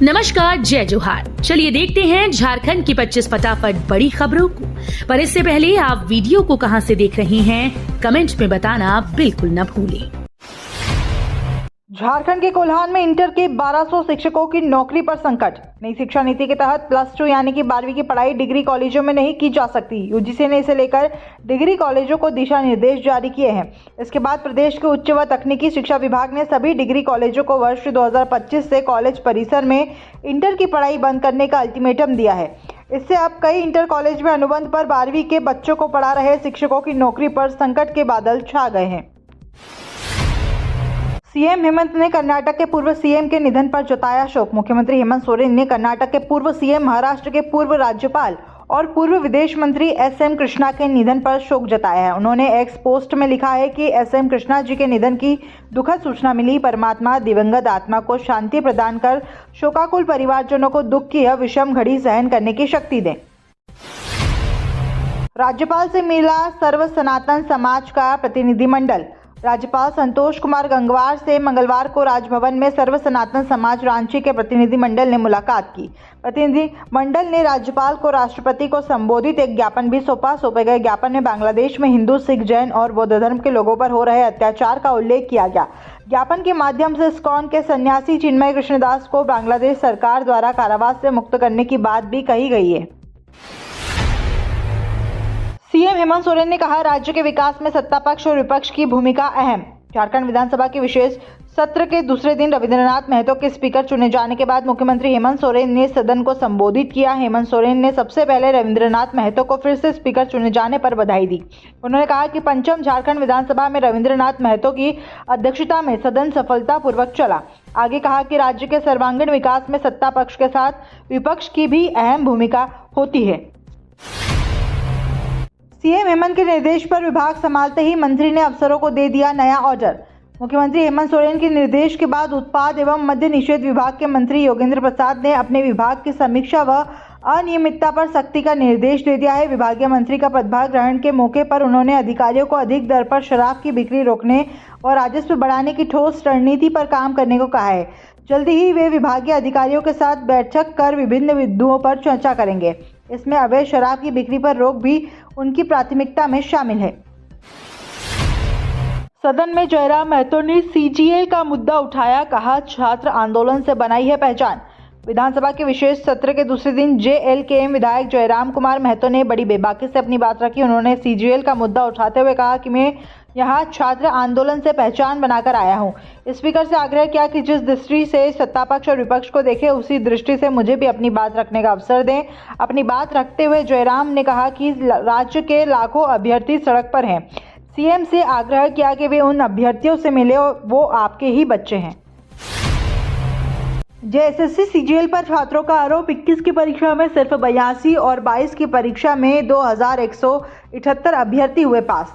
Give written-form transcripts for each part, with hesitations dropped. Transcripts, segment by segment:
नमस्कार, जय जोहार। चलिए देखते हैं झारखंड की 25 फटाफट बड़ी खबरों को। पर इससे पहले आप वीडियो को कहां से देख रहे हैं, कमेंट में बताना बिल्कुल न भूलें। झारखंड के कोल्हान में इंटर के 1200 शिक्षकों की नौकरी पर संकट। नई शिक्षा नीति के तहत +2 यानी कि 12वीं की पढ़ाई डिग्री कॉलेजों में नहीं की जा सकती। यूजीसी ने इसे लेकर डिग्री कॉलेजों को दिशा निर्देश जारी किए हैं। इसके बाद प्रदेश के उच्च व तकनीकी शिक्षा विभाग ने सभी डिग्री कॉलेजों को वर्ष 2025 से कॉलेज परिसर में इंटर की पढ़ाई बंद करने का अल्टीमेटम दिया है। इससे अब कई इंटर कॉलेज में अनुबंध पर 12वीं के बच्चों को पढ़ा रहे शिक्षकों की नौकरी पर संकट के बादल छा गए हैं। सीएम हेमंत ने कर्नाटक के पूर्व सीएम के निधन पर जताया शोक। मुख्यमंत्री हेमंत सोरेन ने कर्नाटक के पूर्व सीएम, महाराष्ट्र के पूर्व राज्यपाल और पूर्व विदेश मंत्री एसएम कृष्णा के निधन पर शोक जताया है। उन्होंने एक्स पोस्ट में लिखा है कि एसएम कृष्णा जी के निधन की दुखद सूचना मिली। परमात्मा दिवंगत आत्मा को शांति प्रदान कर शोकाकुल परिवारजनों को दुख की यह विषम घड़ी सहन करने की शक्ति दें। राज्यपाल से मिला सर्व सनातन समाज का प्रतिनिधिमंडल। राज्यपाल संतोष कुमार गंगवार से मंगलवार को राजभवन में सर्व सनातन समाज रांची के प्रतिनिधिमंडल ने मुलाकात की। प्रतिनिधिमंडल ने राज्यपाल को राष्ट्रपति को संबोधित एक ज्ञापन भी सौंपा। सौंपे गए ज्ञापन में बांग्लादेश में हिंदू, सिख, जैन और बौद्ध धर्म के लोगों पर हो रहे अत्याचार का उल्लेख किया गया। ज्ञापन के माध्यम से इस्कॉन के सन्यासी चिन्मय कृष्णदास को बांग्लादेश सरकार द्वारा कारावास से मुक्त करने की बात भी कही गई है। सीएम हेमंत सोरेन ने कहा, राज्य के विकास में सत्ता पक्ष और विपक्ष की भूमिका अहम। झारखंड विधानसभा के विशेष सत्र के दूसरे दिन रविंद्रनाथ महतो के स्पीकर चुने जाने के बाद मुख्यमंत्री हेमंत सोरेन ने सदन को संबोधित किया। हेमंत सोरेन ने सबसे पहले रविंद्रनाथ महतो को फिर से स्पीकर चुने जाने पर बधाई दी। उन्होंने कहा कि पंचम झारखंड विधानसभा में रविंद्रनाथ महतो की अध्यक्षता में सदन सफलतापूर्वक चला। आगे कहा कि राज्य के सर्वांगीण विकास में सत्ता पक्ष के साथ विपक्ष की भी अहम भूमिका होती है। सीएम हेमंत के निर्देश पर विभाग संभालते ही मंत्री ने अफसरों को दे दिया नया ऑर्डर। मुख्यमंत्री हेमंत सोरेन के निर्देश के बाद उत्पाद एवं मद्य निषेध विभाग के मंत्री योगेंद्र प्रसाद ने अपने विभाग की समीक्षा व अनियमितता पर सख्ती का निर्देश दे दिया है। विभागीय मंत्री का पदभार ग्रहण के मौके पर उन्होंने अधिकारियों को अधिक दर पर शराब की बिक्री रोकने और राजस्व बढ़ाने की ठोस रणनीति पर काम करने को कहा है। जल्दी ही वे विभागीय अधिकारियों के साथ बैठक कर विभिन्न बिंदुओं पर चर्चा करेंगे। इसमें अवैध शराब की बिक्री पर रोक भी उनकी प्राथमिकता में शामिल है। सदन में जयराम महतो ने सीजीएल का मुद्दा उठाया, कहा छात्र आंदोलन से बनाई है पहचान। विधानसभा के विशेष सत्र के दूसरे दिन जेएलकेएम विधायक जयराम कुमार महतो ने बड़ी बेबाकी से अपनी बात रखी। उन्होंने सीजीएल का मुद्दा उठाते हुए कहा कि मैं यहाँ छात्र आंदोलन से पहचान बनाकर आया हूँ। स्पीकर से आग्रह किया कि जिस दृष्टि से सत्ता पक्ष और विपक्ष को देखे, उसी दृष्टि से मुझे भी अपनी बात रखने का अवसर दें। अपनी बात रखते हुए जयराम ने कहा कि राज्य के लाखों अभ्यर्थी सड़क पर हैं। सीएम से आग्रह किया कि वे उन अभ्यर्थियों से मिले, वो आपके ही बच्चे हैं। जेएसएससी सीजीएल पर छात्रों का आरोप, 21 की परीक्षा में सिर्फ 82 और 22 की परीक्षा में 2178 अभ्यर्थी हुए पास।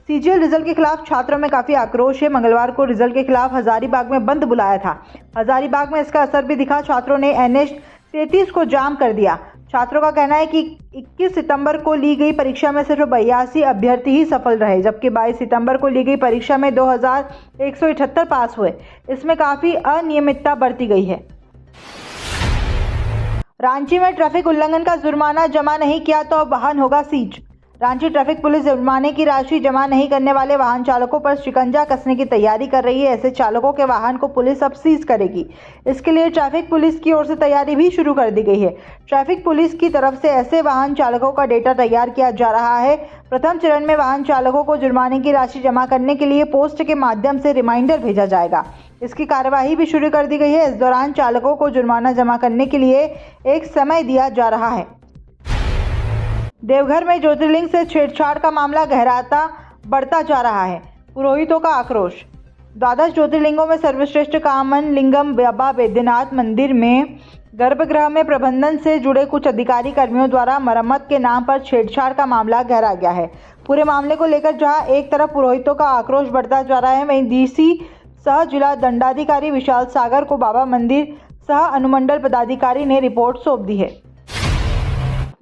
सीजीएल रिजल्ट के खिलाफ छात्रों में काफी आक्रोश है। मंगलवार को रिजल्ट के खिलाफ हजारीबाग में बंद बुलाया था। हजारीबाग में इसका असर भी दिखा। छात्रों ने NH 33 को जाम कर दिया। छात्रों का कहना है कि 21 सितंबर को ली गई परीक्षा में सिर्फ 82 अभ्यर्थी ही सफल रहे, जबकि 22 सितंबर को ली गई परीक्षा में 2178 पास हुए। इसमें काफी अनियमितता बरती गई है। रांची में ट्रैफिक उल्लंघन का जुर्माना जमा नहीं किया तो अब वाहन होगा सीज। रांची ट्रैफिक पुलिस जुर्माने की राशि जमा नहीं करने वाले वाहन चालकों पर शिकंजा कसने की तैयारी कर रही है। ऐसे चालकों के वाहन को पुलिस अब सीज करेगी। इसके लिए ट्रैफिक पुलिस की ओर से तैयारी भी शुरू कर दी गई है। ट्रैफिक पुलिस की तरफ से ऐसे वाहन चालकों का डेटा तैयार किया जा रहा है। प्रथम चरण में वाहन चालकों को जुर्माने की राशि जमा करने के लिए पोस्ट के माध्यम से रिमाइंडर भेजा जाएगा। इसकी कार्यवाही भी शुरू कर दी गई है। इस दौरान चालकों को जुर्माना जमा करने के लिए एक समय दिया जा रहा है। देवघर में ज्योतिर्लिंग से छेड़छाड़ का मामला गहराता बढ़ता जा रहा है। पुरोहितों का आक्रोश। द्वादश ज्योतिर्लिंगों में सर्वश्रेष्ठ कामन लिंगम बाबा बैद्यनाथ मंदिर में गर्भगृह में प्रबंधन से जुड़े कुछ अधिकारी कर्मियों द्वारा मरम्मत के नाम पर छेड़छाड़ का मामला गहरा गया है। पूरे मामले को लेकर जहां एक तरफ पुरोहितों का आक्रोश बढ़ता जा रहा है, वहीं डीसी सह जिला दंडाधिकारी विशाल सागर को बाबा मंदिर सह अनुमंडल पदाधिकारी ने रिपोर्ट सौंप दी है।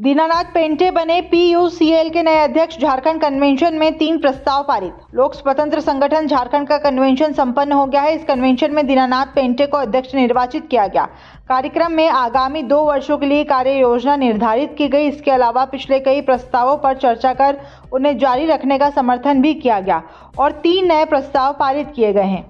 दीनानाथ पेंटे बने PUCL के नए अध्यक्ष। झारखंड कन्वेंशन में 3 प्रस्ताव पारित। लोक स्वतंत्र संगठन झारखंड का कन्वेंशन संपन्न हो गया है। इस कन्वेंशन में दीनानाथ पेंटे को अध्यक्ष निर्वाचित किया गया। कार्यक्रम में आगामी 2 वर्षों के लिए कार्य योजना निर्धारित की गई। इसके अलावा पिछले कई प्रस्तावों पर चर्चा कर उन्हें जारी रखने का समर्थन भी किया गया और 3 नए प्रस्ताव पारित किए गए हैं।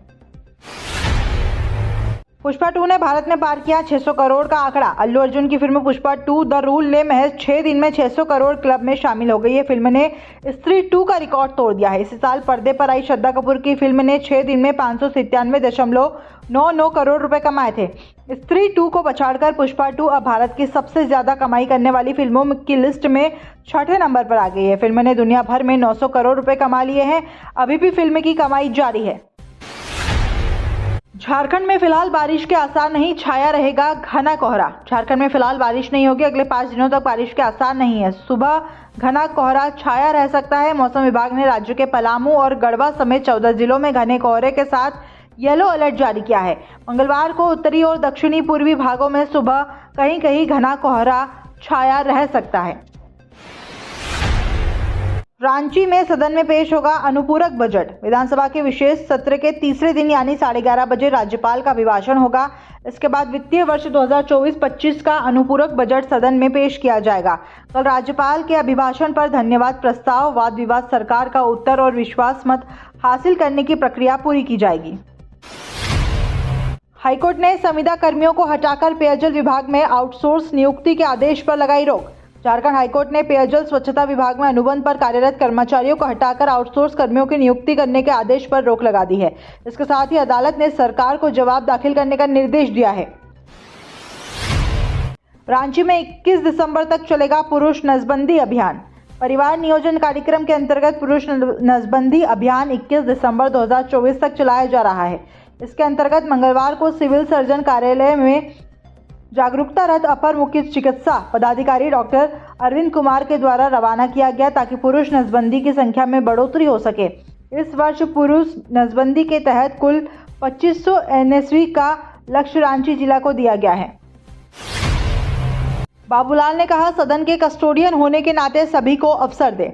पुष्पा 2 ने भारत में पार किया 600 करोड़ का आंकड़ा। अल्लू अर्जुन की फिल्म पुष्पा 2 द रूल ने महज 6 दिन में 600 करोड़ क्लब में शामिल हो गई है। फिल्म ने स्त्री 2 का रिकॉर्ड तोड़ दिया है। इसी साल पर्दे पर आई श्रद्धा कपूर की फिल्म ने 6 दिन में 597.99 करोड़ रुपए कमाए थे। स्त्री 2 को पछाड़कर पुष्पा 2 अब भारत की सबसे ज्यादा कमाई करने वाली फिल्मों की लिस्ट में 6ठे नंबर पर आ गई है। फिल्म ने दुनिया भर में 900 करोड़ रुपए कमा लिए हैं। अभी भी फिल्म की कमाई जारी है। झारखंड में फिलहाल बारिश के आसार नहीं, छाया रहेगा घना कोहरा। झारखंड में फिलहाल बारिश नहीं होगी। अगले 5 दिनों तक बारिश के आसार नहीं है। सुबह घना कोहरा छाया रह सकता है। मौसम विभाग ने राज्य के पलामू और गढ़वा समेत 14 जिलों में घने कोहरे के साथ येलो अलर्ट जारी किया है। मंगलवार को उत्तरी और दक्षिणी पूर्वी भागों में सुबह कहीं कहीं घना कोहरा छाया रह सकता है। रांची में सदन में पेश होगा अनुपूरक बजट। विधानसभा के विशेष सत्र के तीसरे दिन यानी 11:30 बजे राज्यपाल का अभिभाषण होगा। इसके बाद वित्तीय वर्ष 2024-25 का अनुपूरक बजट सदन में पेश किया जाएगा। कल राज्यपाल के अभिभाषण पर धन्यवाद प्रस्ताव, वाद विवाद, सरकार का उत्तर और विश्वास मत हासिल करने की प्रक्रिया पूरी की जाएगी। हाईकोर्ट ने संविदा कर्मियों को हटाकर पेयजल विभाग में आउटसोर्स नियुक्ति के आदेश पर लगाई रोक। झारखंड हाईकोर्ट ने पेयजल स्वच्छता विभाग में अनुबंध पर कार्यरत कर्मचारियों को हटाकर आउटसोर्स कर्मियों की नियुक्ति करने के आदेश पर रोक लगा दी है। इसके साथ ही अदालत ने सरकार को जवाब दाखिल करने का निर्देश दिया है। रांची में 21 दिसंबर तक चलेगा पुरुष नसबंदी अभियान। परिवार नियोजन कार्यक्रम के अंतर्गत पुरुष नसबंदी अभियान 21 दिसंबर 2024 तक चलाया जा रहा है। इसके अंतर्गत मंगलवार को सिविल सर्जन कार्यालय में जागरूकता रथ अपर मुख्य चिकित्सा पदाधिकारी डॉक्टर अरविंद कुमार के द्वारा रवाना किया गया ताकि पुरुष नसबंदी की संख्या में बढ़ोतरी हो सके। इस वर्ष पुरुष नसबंदी के तहत कुल 2500 NSV का लक्ष्य रांची जिला को दिया गया है। बाबूलाल ने कहा, सदन के कस्टोडियन होने के नाते सभी को अवसर दें।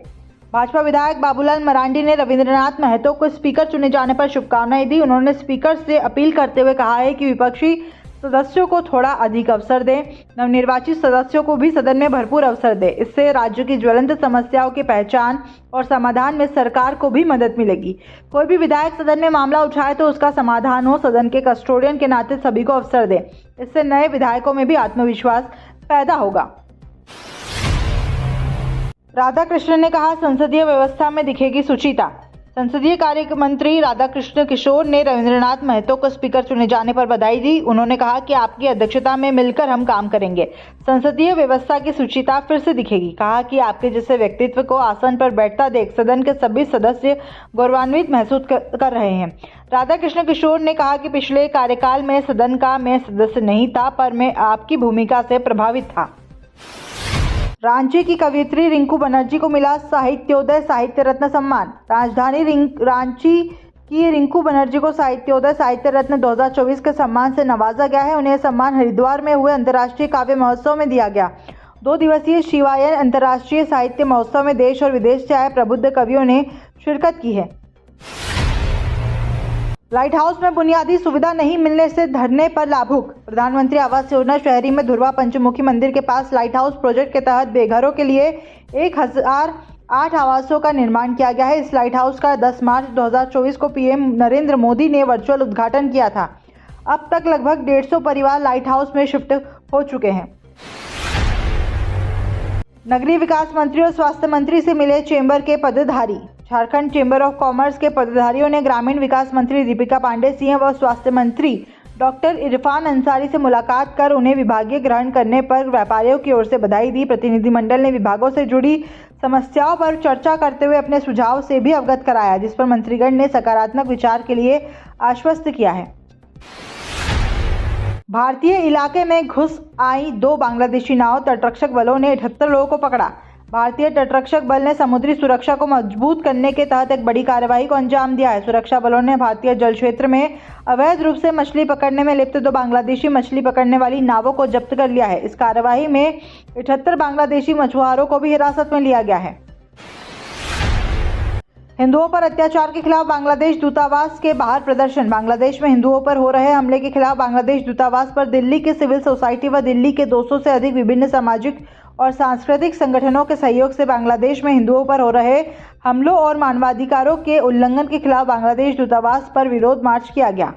भाजपा विधायक बाबूलाल मरांडी ने रविंद्रनाथ महतो को स्पीकर चुने जाने पर शुभकामनाएं दी। उन्होंने स्पीकर से अपील करते हुए कहा है कि विपक्षी सदस्यों को थोड़ा अधिक अवसर दें। नवनिर्वाचित सदस्यों को भी सदन में भरपूर अवसर दें। इससे राज्य की ज्वलंत समस्याओं की पहचान और समाधान में सरकार को भी मदद मिलेगी। कोई भी विधायक सदन में मामला उठाए तो उसका समाधान हो। सदन के कस्टोडियन के नाते सभी को अवसर दें। इससे नए विधायकों में भी आत्मविश्वास पैदा होगा। राधाकृष्ण ने कहा, संसदीय व्यवस्था में दिखेगी सुचिता। संसदीय कार्य मंत्री राधाकृष्ण किशोर ने रविंद्रनाथ महतो को स्पीकर चुने जाने पर बधाई दी। उन्होंने कहा कि आपकी अध्यक्षता में मिलकर हम काम करेंगे। संसदीय व्यवस्था की सुचिता फिर से दिखेगी। कहा कि आपके जैसे व्यक्तित्व को आसन पर बैठता देख सदन के सभी सदस्य गौरवान्वित महसूस कर रहे हैं। राधाकृष्ण किशोर ने कहा कि पिछले कार्यकाल में सदन का मैं सदस्य नहीं था, पर मैं आपकी भूमिका से प्रभावित था। रांची की कवयित्री रिंकू बनर्जी को मिला साहित्योदय साहित्य रत्न सम्मान। रांची की रिंकू बनर्जी को साहित्योदय साहित्य रत्न 2024 के सम्मान से नवाजा गया है। उन्हें सम्मान हरिद्वार में हुए अंतर्राष्ट्रीय काव्य महोत्सव में दिया गया। 2 दिवसीय शिवायन अंतर्राष्ट्रीय साहित्य महोत्सव में देश और विदेश से आए प्रबुद्ध कवियों ने शिरकत की है। लाइट हाउस में बुनियादी सुविधा नहीं मिलने से धरने पर लाभुक। प्रधानमंत्री आवास योजना शहरी में धुरवा पंचमुखी मंदिर के पास लाइट हाउस प्रोजेक्ट के तहत बेघरों के लिए 1008 आवासों का निर्माण किया गया है। इस लाइट हाउस का 10 मार्च 2024 को PM नरेंद्र मोदी ने वर्चुअल उद्घाटन किया था। अब तक लगभग 150 परिवार लाइट हाउस में शिफ्ट हो चुके हैं। नगरीय विकास मंत्री और स्वास्थ्य मंत्री से मिले चेंबर के पदाधिकारी। झारखंड चेंबर ऑफ कॉमर्स के पदाधिकारियों ने ग्रामीण विकास मंत्री दीपिका पांडे सिंह व स्वास्थ्य मंत्री डॉक्टर इरफान अंसारी से मुलाकात कर उन्हें विभागीय ग्रहण करने पर व्यापारियों की ओर से बधाई दी। प्रतिनिधिमंडल ने विभागों से जुड़ी समस्याओं पर चर्चा करते हुए अपने सुझाव से भी अवगत कराया, जिस पर मंत्रीगण ने सकारात्मक विचार के लिए आश्वस्त किया है। भारतीय इलाके में घुस आई 2 बांग्लादेशी नाव। तटरक्षक बलों ने 78 लोगों को पकड़ा। भारतीय तटरक्षक बल ने समुद्री सुरक्षा को मजबूत करने के तहत एक बड़ी कार्यवाही को अंजाम दिया है। सुरक्षा बलों ने भारतीय जल क्षेत्र में अवैध रूप से मछली पकड़ने में लिप्त 2 बांग्लादेशी मछली पकड़ने वाली नावों को जब्त कर लिया है। इस कार्यवाही में 78 बांग्लादेशी मछुआरों को भी हिरासत में लिया गया है। हिंदुओं पर अत्याचार के खिलाफ बांग्लादेश दूतावास के बाहर प्रदर्शन। बांग्लादेश में हिंदुओं पर हो रहे हमले के खिलाफ बांग्लादेश दूतावास पर दिल्ली की सिविल सोसाइटी व दिल्ली के 200 से अधिक विभिन्न सामाजिक और सांस्कृतिक संगठनों के सहयोग से बांग्लादेश में हिंदुओं पर हो रहे हमलों और मानवाधिकारों के उल्लंघन के खिलाफ बांग्लादेश दूतावास पर विरोध मार्च किया गया।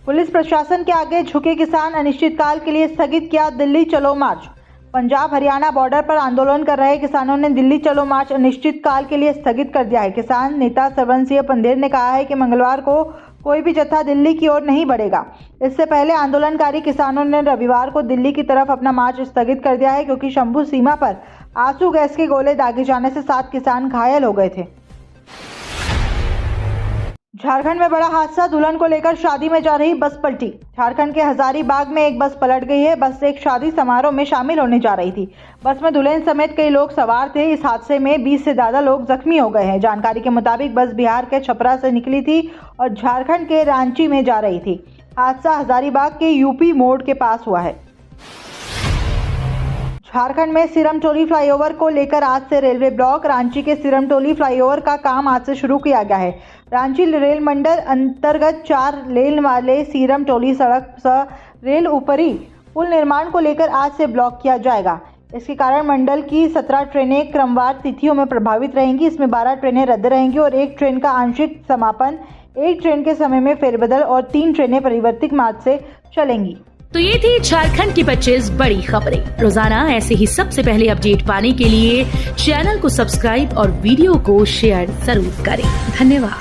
पुलिस प्रशासन के आगे झुके किसान, अनिश्चितकाल के लिए स्थगित किया दिल्ली चलो मार्च। पंजाब हरियाणा बॉर्डर पर आंदोलन कर रहे किसानों ने दिल्ली चलो मार्च अनिश्चितकाल के लिए स्थगित कर दिया है। किसान नेता सरवन सिंह पंदेर ने कहा है कि मंगलवार को कोई भी जत्था दिल्ली की ओर नहीं बढ़ेगा। इससे पहले आंदोलनकारी किसानों ने रविवार को दिल्ली की तरफ अपना मार्च स्थगित कर दिया है, क्योंकि शंभू सीमा पर आंसू गैस के गोले दागे जाने से 7 किसान घायल हो गए थे। झारखंड में बड़ा हादसा, दुल्हन को लेकर शादी में जा रही बस पलटी। झारखंड के हजारीबाग में एक बस पलट गई है। बस एक शादी समारोह में शामिल होने जा रही थी। बस में दुल्हन समेत कई लोग सवार थे। इस हादसे में 20 से ज्यादा लोग जख्मी हो गए हैं। जानकारी के मुताबिक बस बिहार के छपरा से निकली थी और झारखंड के रांची में जा रही थी। हादसा हजारीबाग के यूपी मोड़ के पास हुआ है। झारखंड में सिरमटोली फ्लाईओवर को लेकर आज से रेलवे ब्लॉक। रांची के सिरमटोली फ्लाईओवर का काम आज से शुरू किया गया है। रांची रेल मंडल अंतर्गत 4 लेन वाले सिरमटोली सड़क सह रेल ऊपरी पुल निर्माण को लेकर आज से ब्लॉक किया जाएगा। इसके कारण मंडल की 17 ट्रेनें क्रमवार तिथियों में प्रभावित रहेंगी। इसमें 12 ट्रेनें रद्द रहेंगी और 1 ट्रेन का आंशिक समापन, 1 ट्रेन के समय में फेरबदल और 3 ट्रेनें परिवर्तित मार्ग से चलेंगी। तो ये थी झारखंड की 25 बड़ी खबरें। रोजाना ऐसे ही सबसे पहले अपडेट पाने के लिए चैनल को सब्सक्राइब और वीडियो को शेयर जरूर करें। धन्यवाद।